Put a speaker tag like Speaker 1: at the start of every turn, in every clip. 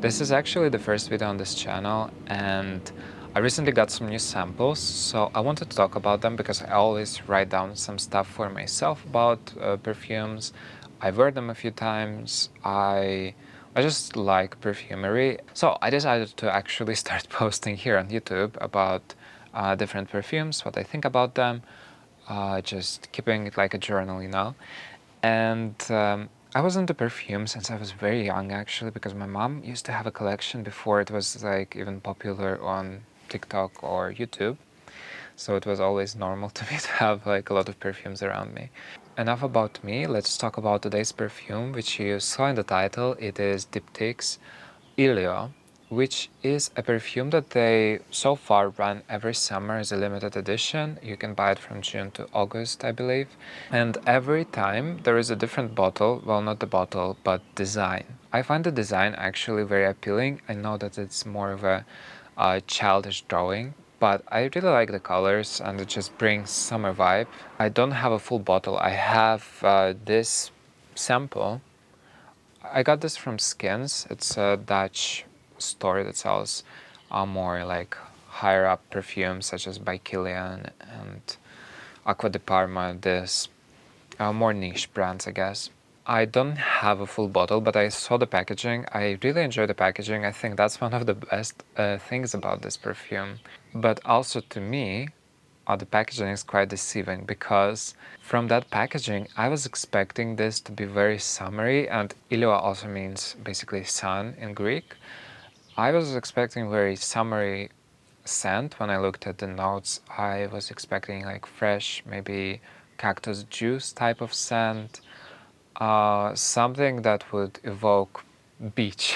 Speaker 1: This is actually the first video on this channel, and I recently got some new samples, so I wanted to talk about them because I always write down some stuff for myself about perfumes. I've wear them a few times. I just like perfumery, so I decided to actually start posting here on YouTube about different perfumes, what I think about them, just keeping it like a journal, And I was into perfume since I was very young, actually, because my mom used to have a collection before it was like even popular on TikTok or YouTube. So it was always normal to me to have like a lot of perfumes around me. Enough about me, let's talk about today's perfume, which you saw in the title. It is Diptyque's Ilio, which is a perfume that they so far run every summer as a limited edition. You can buy it from June to August, I believe. And every time there is a different bottle, well, not the bottle, but design. I find the design actually very appealing. I know that it's more of a childish drawing, but I really like the colors and it just brings summer vibe. I don't have a full bottle. I have this sample. I got this from Skins. It's a Dutch store that sells more like higher up perfumes such as by Kilian and Acqua di Parma, this more niche brands, I guess. I don't have a full bottle, but I saw the packaging. I really enjoy the packaging. I think that's one of the best things about this perfume. But also to me, the packaging is quite deceiving because from that packaging, I was expecting this to be very summery, and Ilio also means basically sun in Greek. I was expecting very summery scent. When I looked at the notes, I was expecting like fresh, maybe cactus juice type of scent, something that would evoke beach,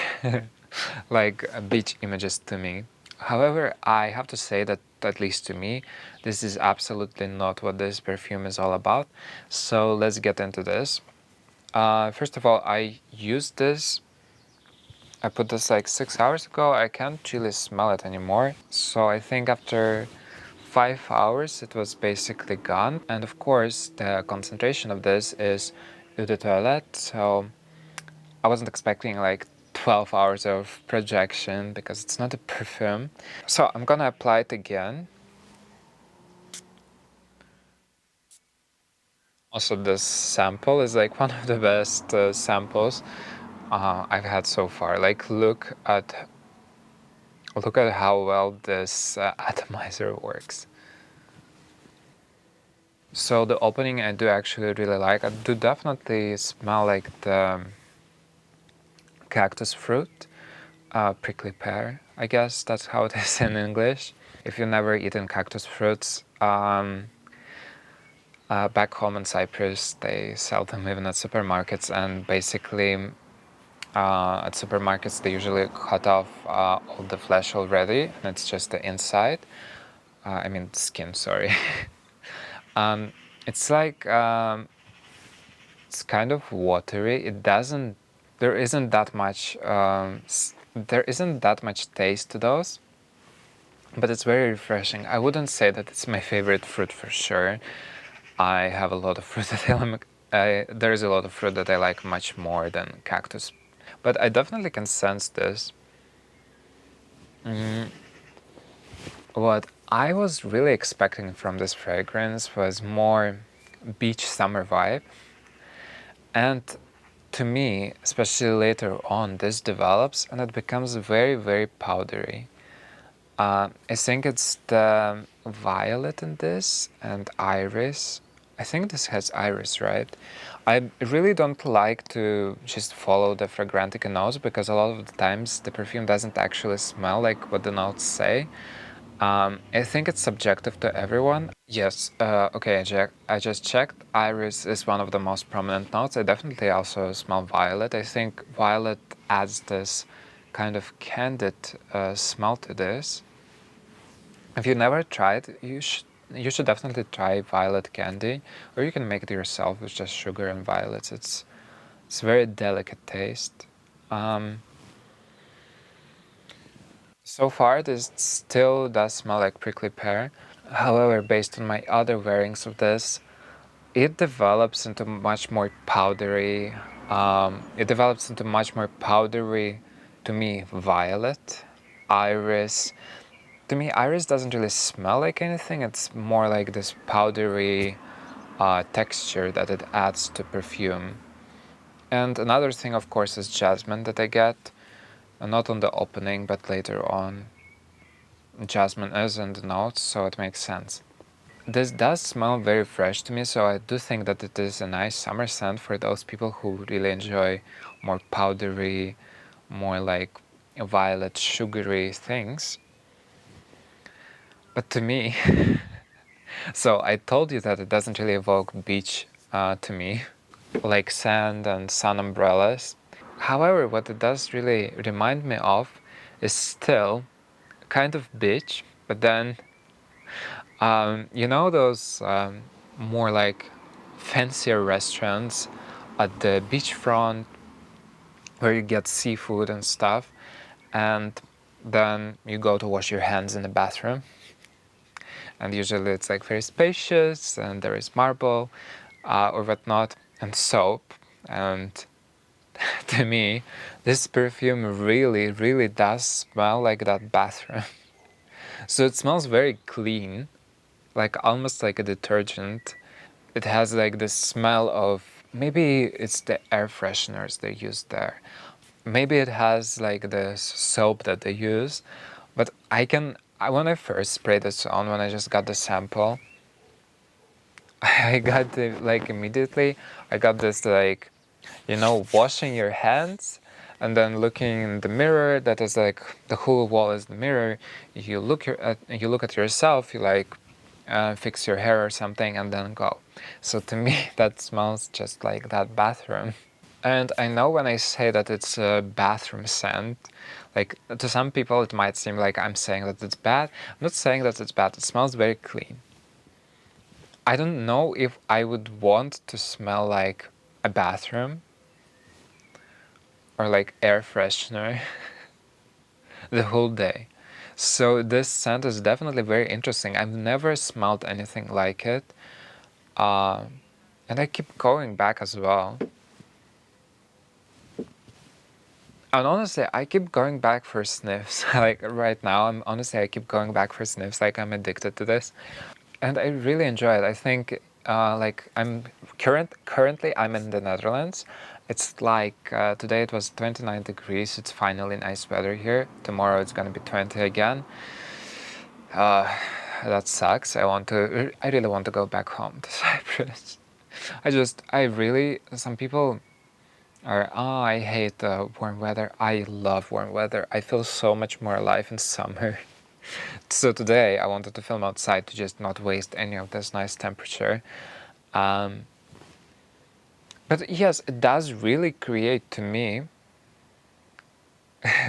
Speaker 1: like beach images to me. However, I have to say that, at least to me, this is absolutely not what this perfume is all about. So let's get into this. First of all, I used this. I put this like 6 hours ago. I can't really smell it anymore. So I think after 5 hours it was basically gone. And of course, the concentration of this is eau de toilette. So I wasn't expecting like 12 hours of projection because it's not a perfume. So I'm gonna apply it again. Also, this sample is like one of the best samples I've had so far. Like, look at how well this atomizer works. So the opening I do actually really like. I do definitely smell like the cactus fruit, prickly pear. I guess that's how it is in English. If you've never eaten cactus fruits, back home in Cyprus, they sell them even at supermarkets, and basically at supermarkets they usually cut off all the flesh already, and it's just the inside. I mean skin, sorry. It's like it's kind of watery. There isn't that much taste to those, but it's very refreshing. I wouldn't say that it's my favorite fruit for sure. I have a lot of fruit that there is a lot of fruit that I like much more than cactus, but I definitely can sense this. What I was really expecting from this fragrance was more beach summer vibe, and to me, especially later on, this develops and it becomes very, very powdery. I think it's the violet in this and iris. I think this has iris, right? I really don't like to just follow the Fragrantica notes because a lot of the times the perfume doesn't actually smell like what the notes say. I think it's subjective to everyone. Yes, okay, I just checked. Iris is one of the most prominent notes. I definitely also smell violet. I think violet adds this kind of candid smell to this. If you never tried, you should definitely try violet candy, or you can make it yourself with just sugar and violets. It's a very delicate taste. So far, this still does smell like prickly pear. However, based on my other wearings of this, it develops into much more powdery. to me, violet. Iris. To me, iris doesn't really smell like anything. It's more like this powdery texture that it adds to perfume. And another thing, of course, is jasmine that I get. Not on the opening, but later on. Jasmine is in the notes, so it makes sense. This does smell very fresh to me, so I do think that it is a nice summer scent for those people who really enjoy more powdery, more like violet, sugary things. But to me, so I told you that it doesn't really evoke beach to me, like sand and sun umbrellas. However, what it does really remind me of is still kind of beach, but then you know those more like fancier restaurants at the beachfront where you get seafood and stuff, and then you go to wash your hands in the bathroom, and usually it's like very spacious and there is marble or whatnot and soap. And to me, this perfume really, really does smell like that bathroom. So it smells very clean, like almost like a detergent. It has like the smell of, maybe it's the air fresheners they use there. Maybe it has like the soap that they use, but when I first sprayed this on, when I just got the sample, I got the, like immediately, I got this like, you know, washing your hands and then looking in the mirror. That is like the whole wall is the mirror. You look at yourself. You like fix your hair or something and then go. So to me, that smells just like that bathroom. And I know when I say that it's a bathroom scent, like to some people it might seem like I'm saying that it's bad. I'm not saying that it's bad. It smells very clean. I don't know if I would want to smell like a bathroom or like air freshener the whole day. So this scent is definitely very interesting. I've never smelled anything like it. And I keep going back as well. And honestly, I keep going back for sniffs. Like right now, I keep going back for sniffs. Like I'm addicted to this, and I really enjoy it. I think like currently I'm in the Netherlands. It's like today it was 29 degrees. It's finally nice weather here. Tomorrow it's gonna be 20 again. That sucks. I really want to go back home to Cyprus. Some people are, oh, I hate warm weather. I love warm weather. I feel so much more alive in summer. So today I wanted to film outside to just not waste any of this nice temperature. But yes, it does really create to me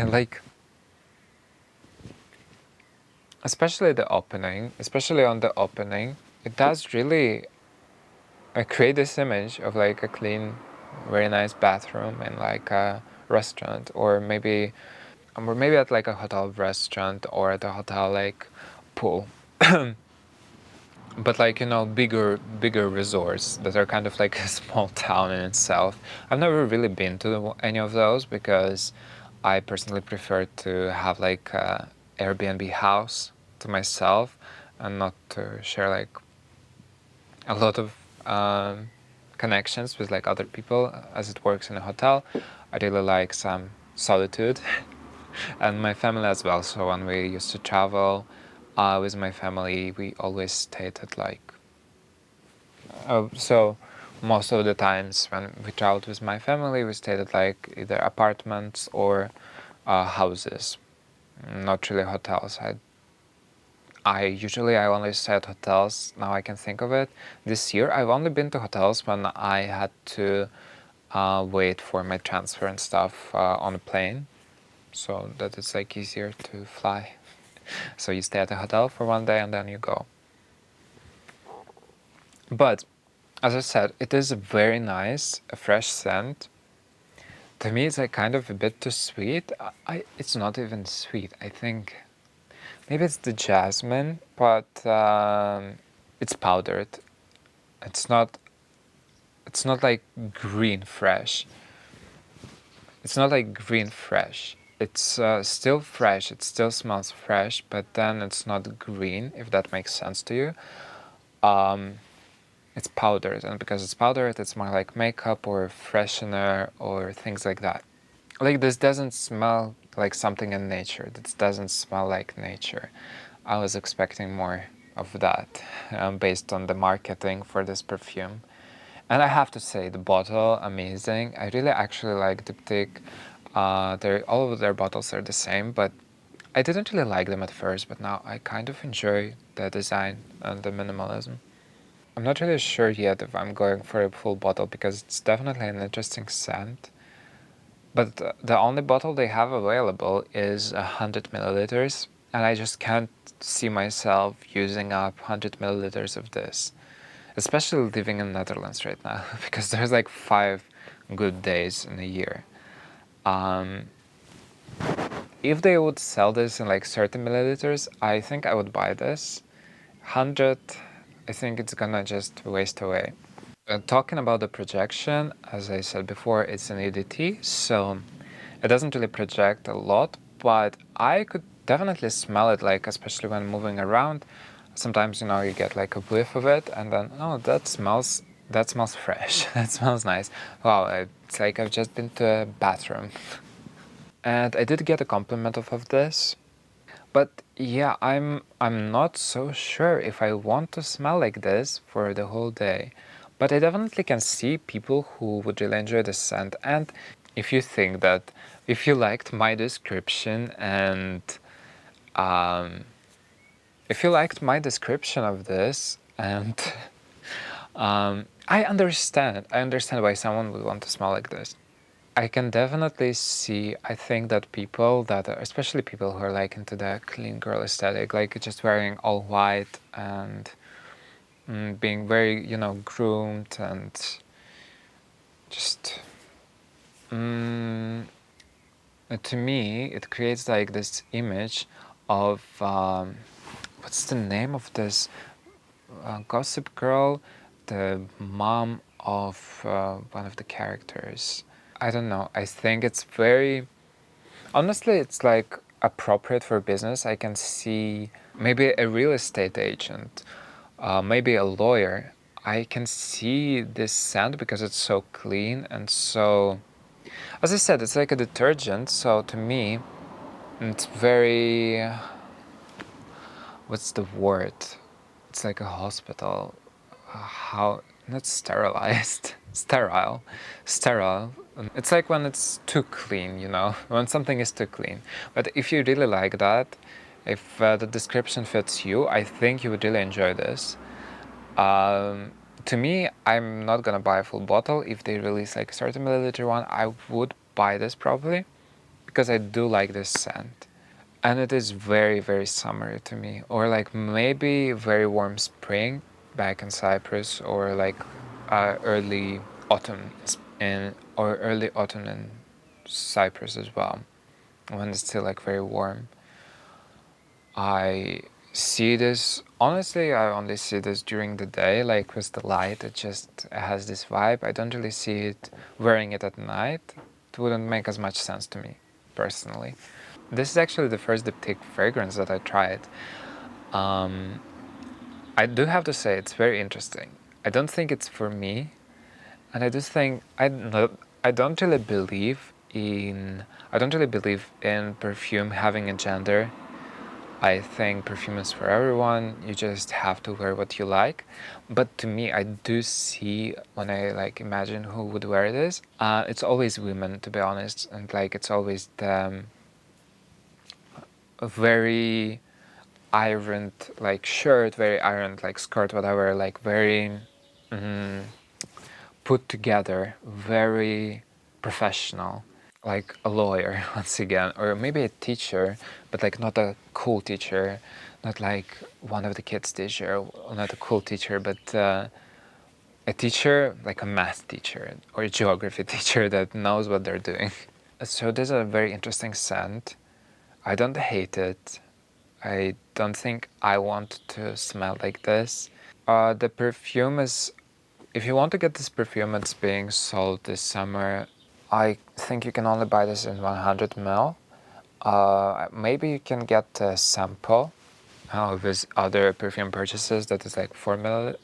Speaker 1: like, especially on the opening, it does really create this image of like a clean, very nice bathroom in like a restaurant, or maybe at like a hotel restaurant or at a hotel like pool. But like, you know, bigger resorts that are kind of like a small town in itself. I've never really been to any of those because I personally prefer to have like a Airbnb house to myself and not to share like a lot of connections with like other people as it works in a hotel. I really like some solitude and my family as well. So when we used to travel with my family, we always stayed at like so most of the times when we traveled with my family, we stayed at like either apartments or houses, not really hotels. I only stay at hotels. Now I can think of it. This year I've only been to hotels when I had to wait for my transfer and stuff on a plane, so that it's like easier to fly. So you stay at a hotel for one day and then you go. But as I said, it is a very nice, a fresh scent. To me, it's like kind of a bit too sweet. It's not even sweet. I think maybe it's the jasmine, but it's powdered. It's not. It's not like green fresh. It's not like green fresh. It's still fresh, it still smells fresh, but then it's not green, if that makes sense to you. It's powdered, and because it's powdered, it's more like makeup or freshener or things like that. Like, this doesn't smell like something in nature. This doesn't smell like nature. I was expecting more of that based on the marketing for this perfume. And I have to say, the bottle, amazing. I really actually like Diptyque. All of their bottles are the same, but I didn't really like them at first, but now I kind of enjoy the design and the minimalism. I'm not really sure yet if I'm going for a full bottle because it's definitely an interesting scent. But the only bottle they have available is 100 milliliters, and I just can't see myself using up 100 milliliters of this, especially living in Netherlands right now, because there's like 5 good days in a year. Um, if they would sell this in like 30 milliliters, I think I would buy this. 100, I think it's gonna just waste away. Talking about the projection, as I said before, it's an EDT, so it doesn't really project a lot, but I could definitely smell it, like especially when moving around. Sometimes, you know, you get like a whiff of it, and then, oh, that smells fresh. That smells nice. Wow, it's like I've just been to a bathroom. And I did get a compliment of this. But yeah, I'm not so sure if I want to smell like this for the whole day. But I definitely can see people who would really enjoy the scent. And if you think that, if you liked my description and um, if you liked my description of this, and I understand. I understand why someone would want to smell like this. I can definitely see, I think that people that are, especially people who are like into the clean girl aesthetic, like just wearing all white and being very, you know, groomed and just, to me, it creates like this image of, what's the name of this Gossip Girl, the mom of one of the characters. I don't know. I think it's very, honestly, it's like appropriate for business. I can see maybe a real estate agent, maybe a lawyer. I can see this scent because it's so clean and so, as I said, it's like a detergent. So to me, it's very, what's the word? It's like a hospital. How, not sterilized, sterile. It's like when it's too clean, you know, when something is too clean. But if you really like that, if the description fits you, I think you would really enjoy this. To me, I'm not gonna buy a full bottle. If they release like a 30 milliliter one, I would buy this probably because I do like this scent. And it is very, very summery to me. Or like maybe very warm spring back in Cyprus, or like early autumn or early autumn in Cyprus as well, when it's still like very warm. I see this, honestly, I only see this during the day, like with the light. It just has this vibe. I don't really see it wearing it at night. It wouldn't make as much sense to me, personally. This is actually the first Diptyque fragrance that I tried. I do have to say it's very interesting. I don't think it's for me, and I just think I don't really believe in perfume having a gender. I think perfume is for everyone. You just have to wear what you like. But to me, I do see when I like imagine who would wear this. It's always women, to be honest, and like it's always the very ironed like shirt, very ironed like skirt, whatever, like very put together, very professional, like a lawyer once again, or maybe a teacher, but like not a cool teacher, not like one of the kids' teacher, not a cool teacher, but a teacher like a math teacher or a geography teacher that knows what they're doing. So this is a very interesting scent. I don't hate it. I don't think I want to smell like this. The perfume is, if you want to get this perfume, it's being sold this summer. I think you can only buy this in 100 ml. Maybe you can get a sample with other perfume purchases that is like 4 milliliters.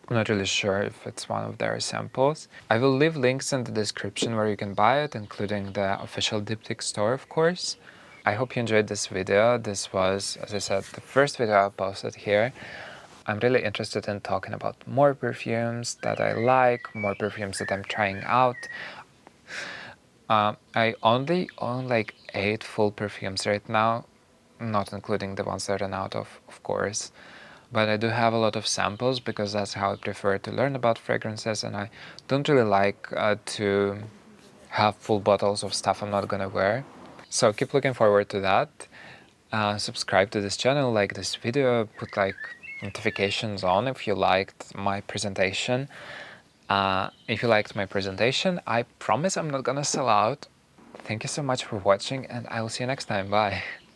Speaker 1: I'm not really sure if it's one of their samples. I will leave links in the description where you can buy it, including the official Diptyque store, of course. I hope you enjoyed this video. This was, as I said, the first video I posted here. I'm really interested in talking about more perfumes that I like, more perfumes that I'm trying out. I only own like 8 full perfumes right now, not including the ones that I ran out of course. But I do have a lot of samples because that's how I prefer to learn about fragrances, and I don't really like to have full bottles of stuff I'm not gonna wear. So keep looking forward to that. Subscribe to this channel, like this video, put like notifications on if you liked my presentation. If you liked my presentation, I promise I'm not gonna sell out. Thank you so much for watching, and I will see you next time. Bye.